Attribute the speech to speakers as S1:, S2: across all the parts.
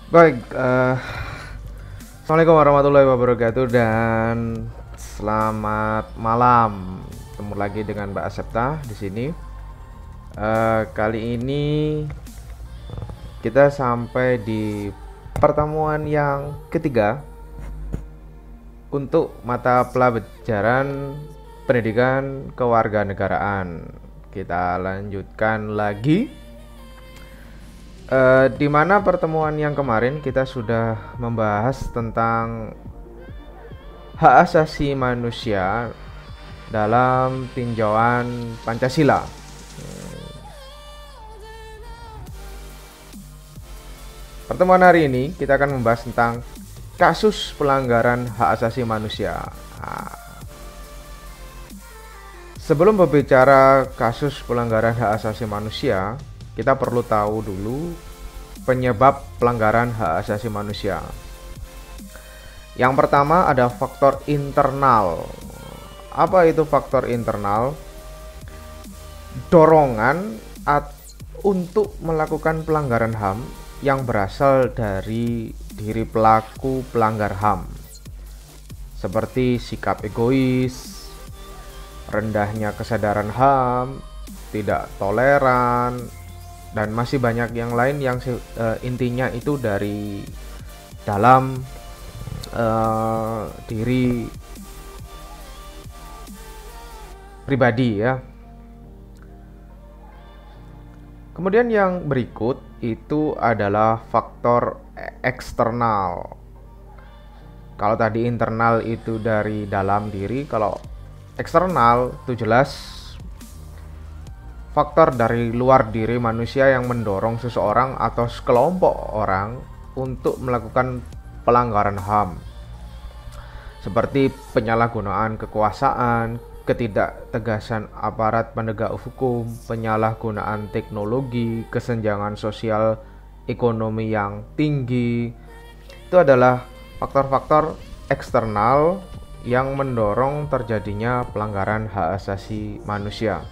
S1: Baik, Assalamualaikum warahmatullahi wabarakatuh dan selamat malam. Ketemu lagi dengan Mbak Asepta di sini. Kali ini kita sampai di pertemuan yang ketiga untuk mata pelajaran pendidikan kewarganegaraan. Kita lanjutkan lagi. Di mana pertemuan yang kemarin kita sudah membahas tentang hak asasi manusia dalam tinjauan Pancasila. Pertemuan hari ini kita akan membahas tentang kasus pelanggaran hak asasi manusia. Nah, sebelum berbicara kasus pelanggaran hak asasi manusia, kita perlu tahu dulu penyebab pelanggaran hak asasi manusia. Yang pertama ada faktor internal. Apa itu faktor internal? Dorongan untuk melakukan pelanggaran HAM yang berasal dari diri pelaku pelanggar HAM, seperti sikap egois, rendahnya kesadaran HAM, tidak toleran, dan masih banyak yang lain yang intinya itu dari dalam diri pribadi ya. Kemudian yang berikut itu adalah faktor eksternal. Kalau tadi internal itu dari dalam diri, kalau eksternal itu jelas faktor dari luar diri manusia yang mendorong seseorang atau sekelompok orang untuk melakukan pelanggaran HAM, seperti penyalahgunaan kekuasaan, ketidaktegasan aparat penegak hukum, penyalahgunaan teknologi, kesenjangan sosial ekonomi yang tinggi. Itu adalah faktor-faktor eksternal yang mendorong terjadinya pelanggaran hak asasi manusia.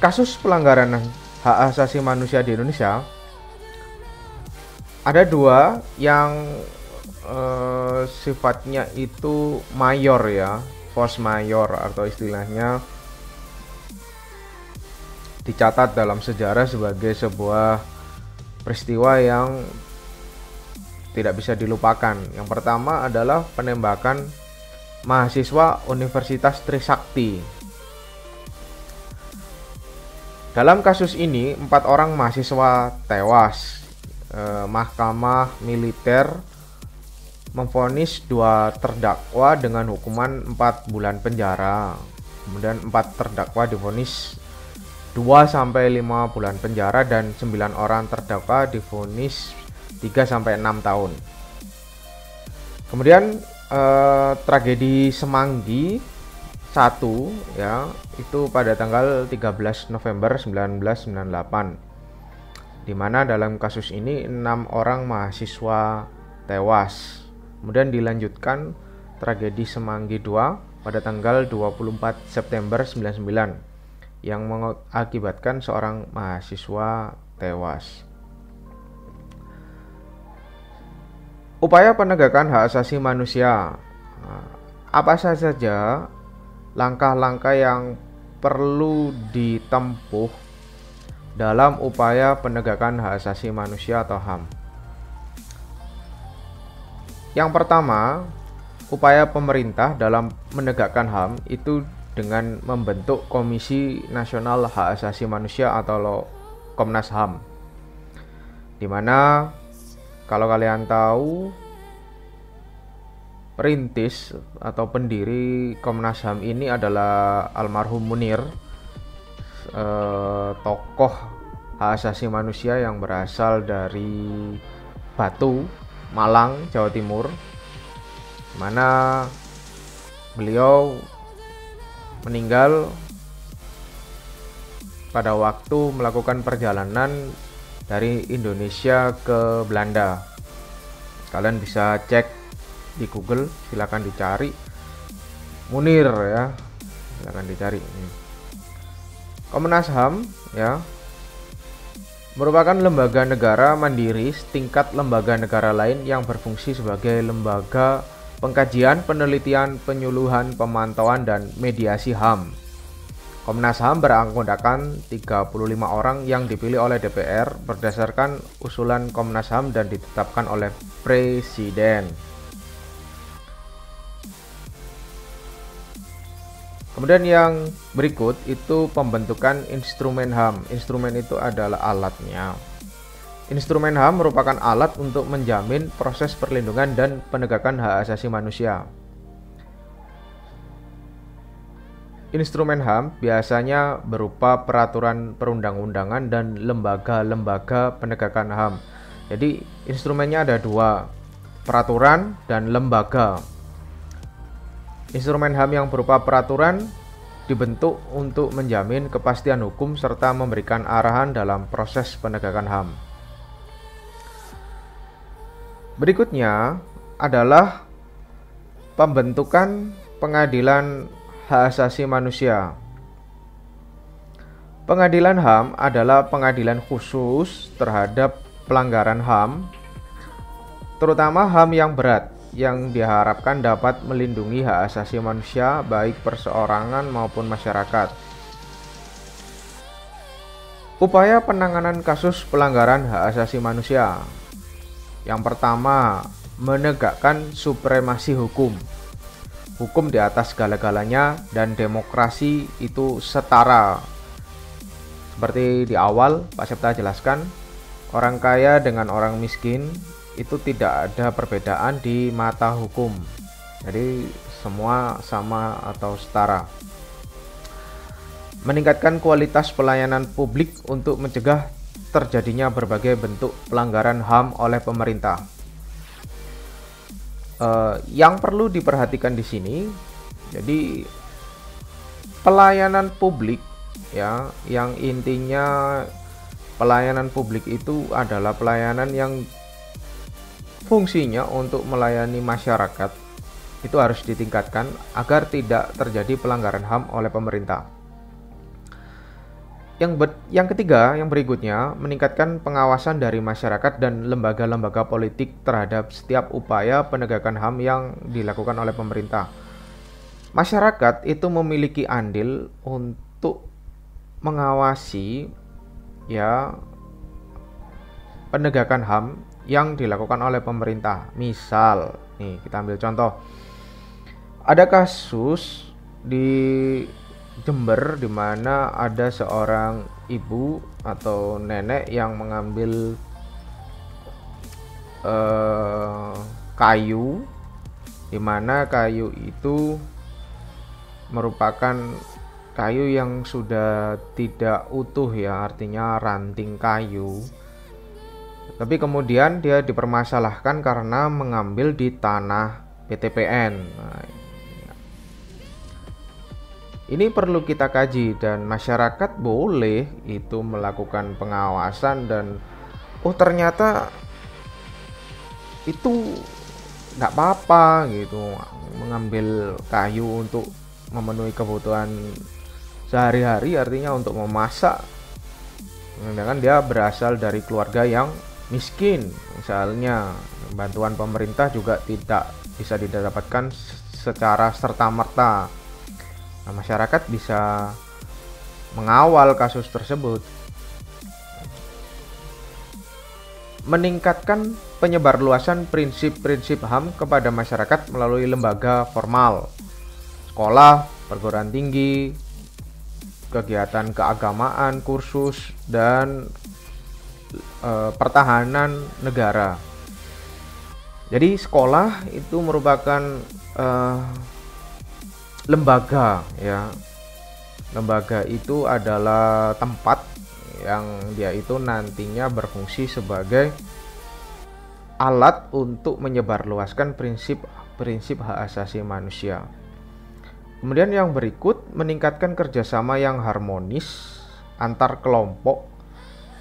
S1: Kasus pelanggaran hak asasi manusia di Indonesia ada dua yang sifatnya itu mayor ya, force mayor atau istilahnya dicatat dalam sejarah sebagai sebuah peristiwa yang tidak bisa dilupakan. Yang pertama adalah penembakan mahasiswa Universitas Trisakti. Dalam kasus ini, 4 orang mahasiswa tewas. Mahkamah militer memvonis 2 terdakwa dengan hukuman 4 bulan penjara. Kemudian 4 terdakwa divonis 2-5 bulan penjara dan 9 orang terdakwa divonis 3-6 tahun. Kemudian tragedi Semanggi 1 ya, itu pada tanggal 13 November 1998, di mana dalam kasus ini 6 orang mahasiswa tewas. Kemudian dilanjutkan tragedi Semanggi 2 pada tanggal 24 September 99 yang mengakibatkan seorang mahasiswa tewas. Upaya penegakan hak asasi manusia. Apa saja langkah-langkah yang perlu ditempuh dalam upaya penegakan hak asasi manusia atau HAM? Yang pertama, upaya pemerintah dalam menegakkan HAM itu dengan membentuk Komisi Nasional Hak Asasi Manusia atau Komnas HAM, di mana kalau kalian tahu, perintis atau pendiri Komnas HAM ini adalah almarhum Munir, tokoh hak asasi manusia yang berasal dari Batu, Malang, Jawa Timur, mana beliau meninggal pada waktu melakukan perjalanan dari Indonesia ke Belanda. Kalian bisa cek di Google, silakan dicari Munir ya, silakan dicari. Komnas HAM ya merupakan lembaga negara mandiri setingkat lembaga negara lain yang berfungsi sebagai lembaga pengkajian, penelitian, penyuluhan, pemantauan, dan mediasi HAM. Komnas HAM beranggotakan 35 orang yang dipilih oleh DPR berdasarkan usulan Komnas HAM dan ditetapkan oleh Presiden. Kemudian yang berikut itu pembentukan instrumen HAM. Instrumen itu adalah alatnya. Instrumen HAM merupakan alat untuk menjamin proses perlindungan dan penegakan hak asasi manusia. Instrumen HAM biasanya berupa peraturan perundang-undangan dan lembaga-lembaga penegakan HAM. Jadi instrumennya ada dua, peraturan dan lembaga. Instrumen HAM yang berupa peraturan dibentuk untuk menjamin kepastian hukum serta memberikan arahan dalam proses penegakan HAM. Berikutnya adalah pembentukan pengadilan hak asasi manusia. Pengadilan HAM adalah pengadilan khusus terhadap pelanggaran HAM, terutama HAM yang berat, yang diharapkan dapat melindungi hak asasi manusia baik perseorangan maupun masyarakat. Upaya penanganan kasus pelanggaran hak asasi manusia. Yang pertama, menegakkan supremasi hukum. Hukum di atas segala-galanya dan demokrasi itu setara. Seperti di awal Pak Septa jelaskan, orang kaya dengan orang miskin itu tidak ada perbedaan di mata hukum. Jadi semua sama atau setara. Meningkatkan kualitas pelayanan publik untuk mencegah terjadinya berbagai bentuk pelanggaran HAM oleh pemerintah. Yang perlu diperhatikan di sini, jadi pelayanan publik ya, yang intinya pelayanan publik itu adalah pelayanan yang fungsinya untuk melayani masyarakat, itu harus ditingkatkan agar tidak terjadi pelanggaran HAM oleh pemerintah. Yang ketiga, yang berikutnya, meningkatkan pengawasan dari masyarakat dan lembaga-lembaga politik terhadap setiap upaya penegakan HAM yang dilakukan oleh pemerintah. Masyarakat itu memiliki andil untuk mengawasi ya penegakan HAM yang dilakukan oleh pemerintah. Misal, nih kita ambil contoh. Ada kasus di Jember di mana ada seorang ibu atau nenek yang mengambil kayu, di mana kayu itu merupakan kayu yang sudah tidak utuh ya, artinya ranting kayu. Tapi kemudian dia dipermasalahkan karena mengambil di tanah PTPN. Nah, ini perlu kita kaji dan masyarakat boleh itu melakukan pengawasan dan ternyata itu nggak apa-apa gitu, mengambil kayu untuk memenuhi kebutuhan sehari-hari, artinya untuk memasak. Sedangkan dia berasal dari keluarga yang miskin, misalnya bantuan pemerintah juga tidak bisa didapatkan secara serta-merta. Nah, masyarakat bisa mengawal kasus tersebut. Meningkatkan penyebarluasan prinsip-prinsip HAM kepada masyarakat melalui lembaga formal, sekolah, perguruan tinggi, kegiatan keagamaan, kursus, dan pertahanan negara. Jadi sekolah itu merupakan lembaga ya. Lembaga itu adalah tempat yang dia itu nantinya berfungsi sebagai alat untuk menyebarluaskan prinsip-prinsip hak asasi manusia. Kemudian yang berikut, meningkatkan kerjasama yang harmonis antar kelompok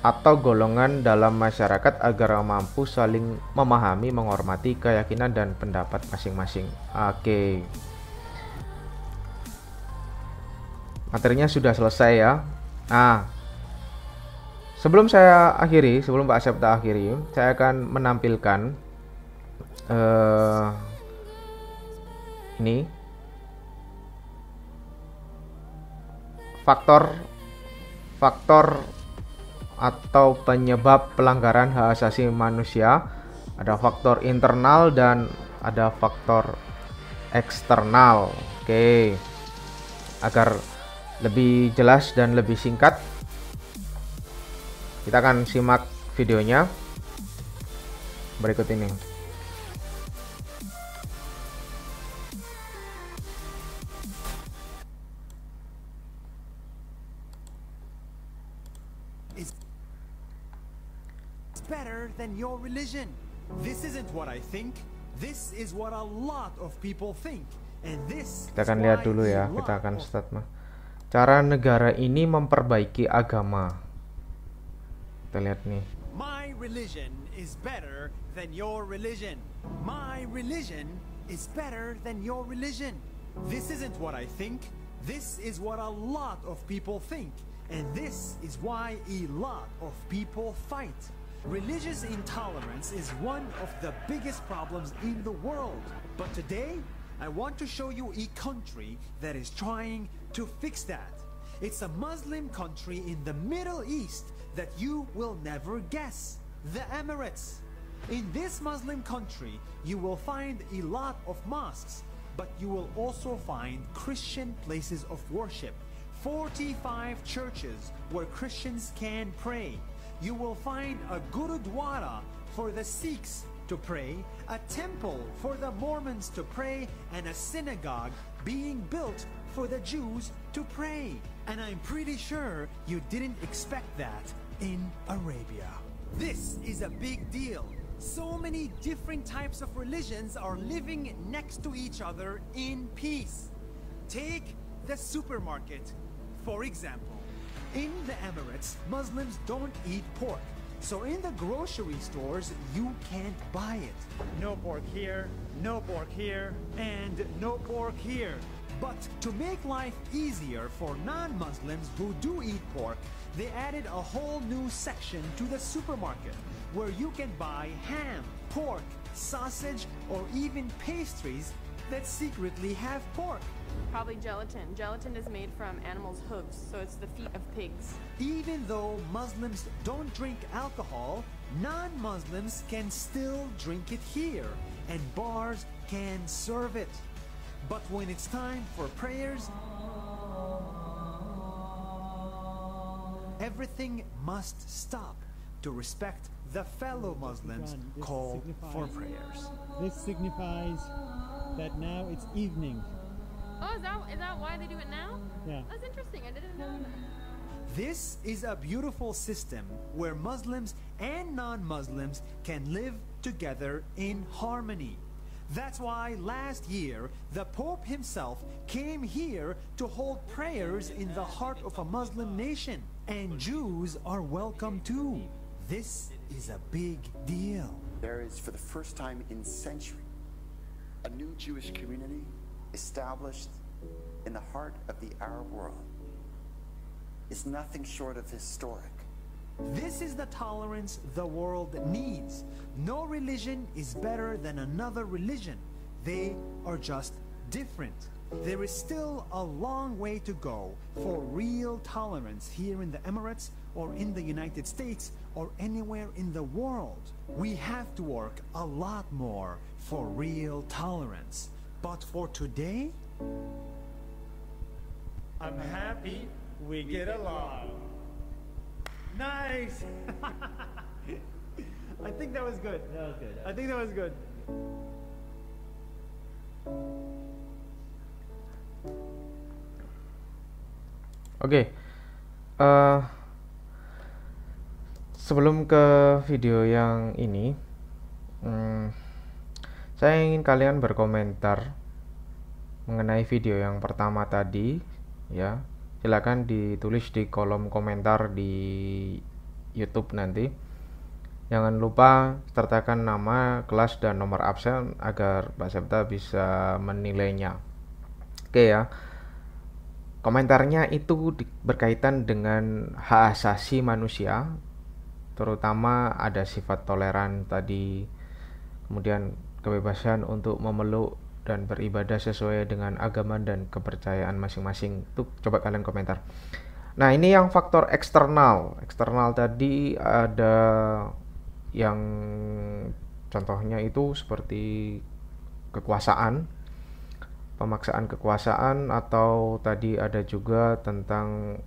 S1: atau golongan dalam masyarakat agar mampu saling memahami, menghormati keyakinan dan pendapat masing-masing. Oke. Materinya sudah selesai ya. Nah, Sebelum saya akhiri, sebelum Pak Septa akhiri, saya akan menampilkan ini faktor atau penyebab pelanggaran hak asasi manusia. Ada faktor internal dan ada faktor eksternal. Oke, agar lebih jelas dan lebih singkat, kita akan simak videonya berikut ini.
S2: Better than your religion. This isn't what I think. This is what a lot of people think. And this
S1: Kita akan lihat dulu ya, kita akan start mah. Cara negara ini memperbaiki agama. Kita lihat nih.
S2: My religion is better than your religion. My religion is better than your religion. This isn't what I think. This is what a lot of people think. And this is why a lot of people fight. Religious intolerance is one of the biggest problems in the world. But today, I want to show you a country that is trying to fix that. It's a Muslim country in the Middle East that you will never guess. The Emirates. In this Muslim country, you will find a lot of mosques, but you will also find Christian places of worship. 45 churches where Christians can pray. You will find a Gurudwara for the Sikhs to pray, a temple for the Mormons to pray, and a synagogue being built for the Jews to pray. And I'm pretty sure you didn't expect that in Arabia. This is a big deal. So many different types of religions are living next to each other in peace. Take the supermarket, for example. In the Emirates, Muslims don't eat pork. So in the grocery stores, you can't buy it. No pork here, no pork here, and no pork here. But to make life easier for non-Muslims who do eat pork, they added a whole new section to the supermarket where you can buy ham, pork, sausage, or even pastries that secretly have pork.
S3: Probably gelatin. Gelatin is made from animals' hooves, so it's the feet of pigs.
S2: Even though Muslims don't drink alcohol, non-Muslims can still drink it here, and bars can serve it. But when it's time for prayers, everything must stop to respect the fellow Muslims call for prayers.
S4: This signifies that now it's evening.
S3: Oh, is that why they do it now?
S4: Yeah.
S3: That's interesting. I didn't know that.
S2: This is a beautiful system where Muslims and non-Muslims can live together in harmony. That's why last year, the Pope himself came here to hold prayers in the heart of a Muslim nation. And Jews are welcome too. This is a big deal.
S5: There is, for the first time in centuries, a new Jewish community established in the heart of the Arab world. Is nothing short of historic.
S2: This is the tolerance the world needs. No religion is better than another religion. They are just different. There is still a long way to go for real tolerance here in the Emirates or in the United States or anywhere in the world. We have to work a lot more for real tolerance. But for today, I'm happy we get along. Nice! I think that was good.
S4: That was good.
S2: I think that was good.
S1: Oke. Sebelum ke video yang ini, saya ingin kalian berkomentar mengenai video yang pertama tadi, ya. Silakan ditulis di kolom komentar di YouTube nanti. Jangan lupa sertakan nama, kelas, dan nomor absen agar Pak Septa bisa menilainya. Oke ya. Komentarnya itu berkaitan dengan hak asasi manusia, terutama ada sifat toleran tadi, kemudian kebebasan untuk memeluk dan beribadah sesuai dengan agama dan kepercayaan masing-masing. Itu coba kalian komentar. Nah, ini yang faktor eksternal. Eksternal tadi ada yang contohnya itu seperti kekuasaan, pemaksaan kekuasaan, atau tadi ada juga tentang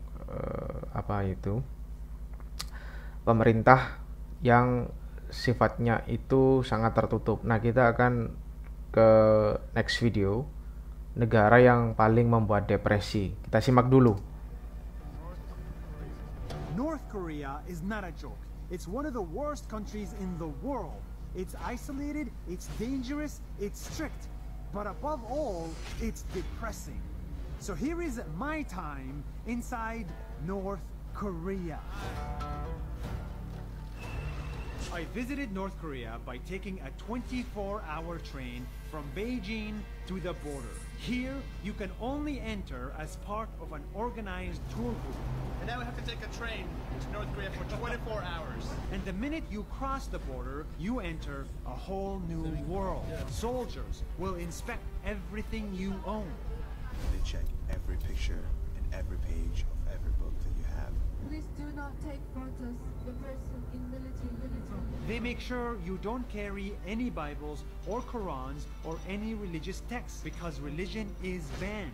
S1: pemerintah yang sifatnya itu sangat tertutup. Nah, kita akan ke next video, negara yang paling membuat depresi. Kita simak dulu.
S2: North Korea is not a joke. It's one of the worst countries in the world. It's isolated, it's dangerous, it's strict, but above all, it's depressing. So here is my time inside North Korea. I visited North Korea by taking a 24-hour train from Beijing to the border. Here, you can only enter as part of an organized tour group.
S6: And now we have to take a train to North Korea for 24 hours.
S2: And the minute you cross the border, you enter a whole new world. Soldiers will inspect everything you own.
S6: They check every picture and every page of every book that you have.
S7: Please do not take photos. The person in military uniform.
S2: They make sure you don't carry any Bibles or Qurans or any religious texts because religion is banned.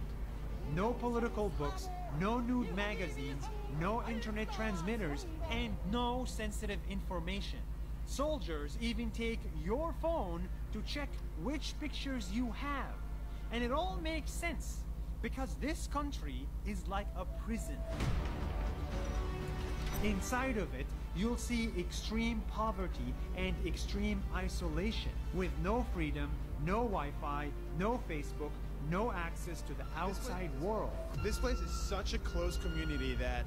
S2: No political books, no nude magazines, no internet transmitters, and no sensitive information. Soldiers even take your phone to check which pictures you have. And it all makes sense because this country is like a prison. Inside of it, you'll see extreme poverty and extreme isolation with no freedom, no Wi-Fi, no Facebook, no access to the outside world.
S6: This place is such a close community that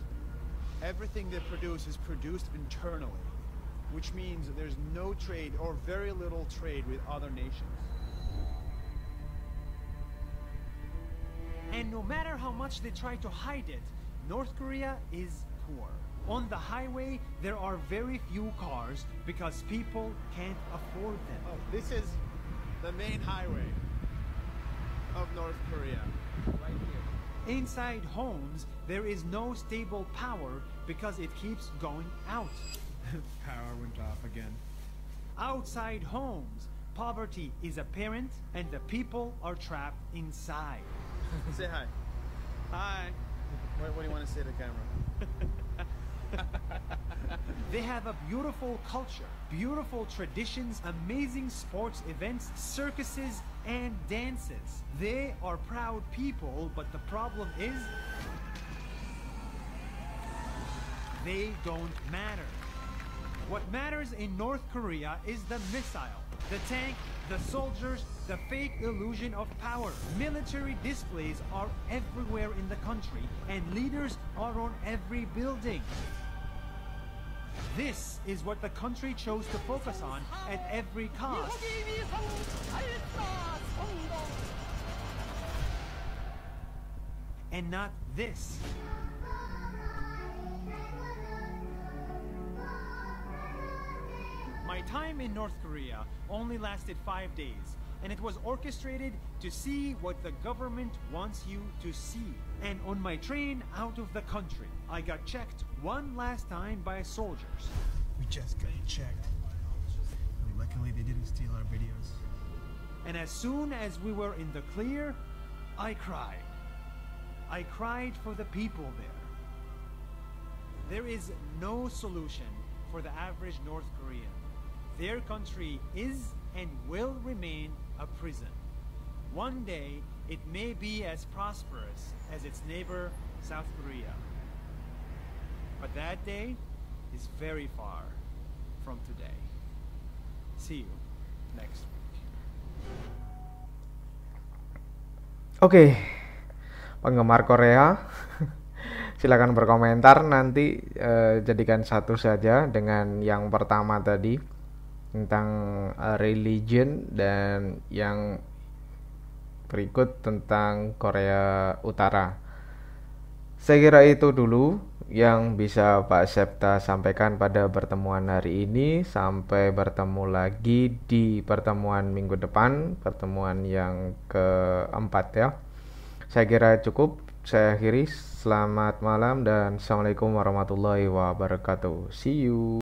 S6: everything they produce is produced internally, which means there's no trade or very little trade with other nations.
S2: And no matter how much they try to hide it, North Korea is poor. On the highway, there are very few cars because people can't afford them.
S6: Oh, this is the main highway of North Korea, right here.
S2: Inside homes, there is no stable power because it keeps going out.
S6: Power went off again.
S2: Outside homes, poverty is apparent and the people are trapped inside.
S6: Say hi. Hi. What do you want to say to the camera?
S2: They have a beautiful culture, beautiful traditions, amazing sports events, circuses, and dances. They are proud people, but the problem is they don't matter. What matters in North Korea is the missile, the tank, the soldiers, the fake illusion of power. Military displays are everywhere in the country, and leaders are on every building. This is what the country chose to focus on at every cost. And not this. My time in North Korea only lasted 5 days, and it was orchestrated to see what the government wants you to see. And on my train out of the country, I got checked one last time by soldiers.
S6: We just got checked. Luckily, they didn't steal our videos.
S2: And as soon as we were in the clear, I cried. I cried for the people there. There is no solution for the average North Korean. Their country is and will remain a prison. One day, it may be as prosperous as its neighbor, South Korea. But that day is very far from today. See you next week.
S1: Oke, penggemar Korea, silakan berkomentar. Nanti jadikan satu saja dengan yang pertama tadi tentang religion, dan yang berikut tentang Korea Utara. Saya kira itu dulu yang bisa Pak Septa sampaikan pada pertemuan hari ini. Sampai bertemu lagi di pertemuan minggu depan, pertemuan yang keempat ya. Saya kira cukup. Saya akhiri. Selamat malam dan Assalamualaikum warahmatullahi wabarakatuh. See you.